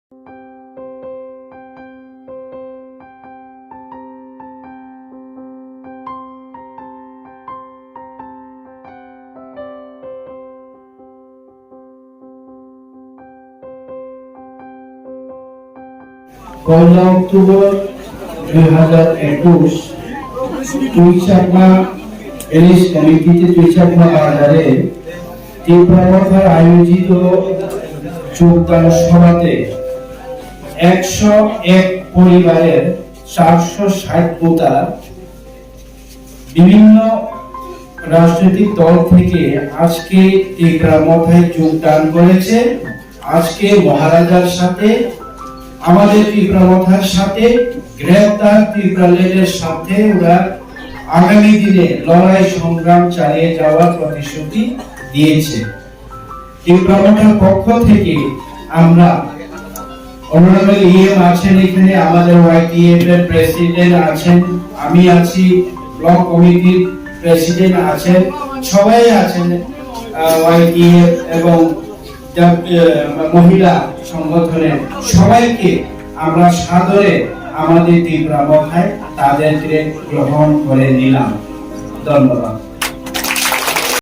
পয়লা October 2021 তুইচাকমা এলিশ কমিটিতে তুইচাকমা বাজারে তীব্রমাথার আয়োজিত যোগদান সভাতে 101 পরিবারের 460 ভোটার বিভিন্ন রাজনৈতিক দল থেকে আজকে তীব্রমাথায় যোগদান করেছে। আজকে মহারাজার সাথে আমাদের তীব্রমাথার সাথে গ্রেপ্তার তীব্রালের সাথে ওরা আগামী দিনে লড়াই সংগ্রাম চালিয়ে যাওয়ার প্রতিশ্রুতি দিয়েছে। তীব্রমাথার পক্ষ থেকে আমরা অনারেবল ইএম আছেন, এখানে আমাদের ওয়াইটিএফ এর প্রেসিডেন্ট আছেন, আমি আছি, ব্লক কমিটির প্রেসিডেন্ট আছেন, সবাই আছেন ওয়াইটিএফ এবং মহিলা সংগঠনের সবাইকে আমরা সাদরে আমাদের তীব্রমাথায় তাদেরকে গ্রহণ করে নিলাম। ধন্যবাদ।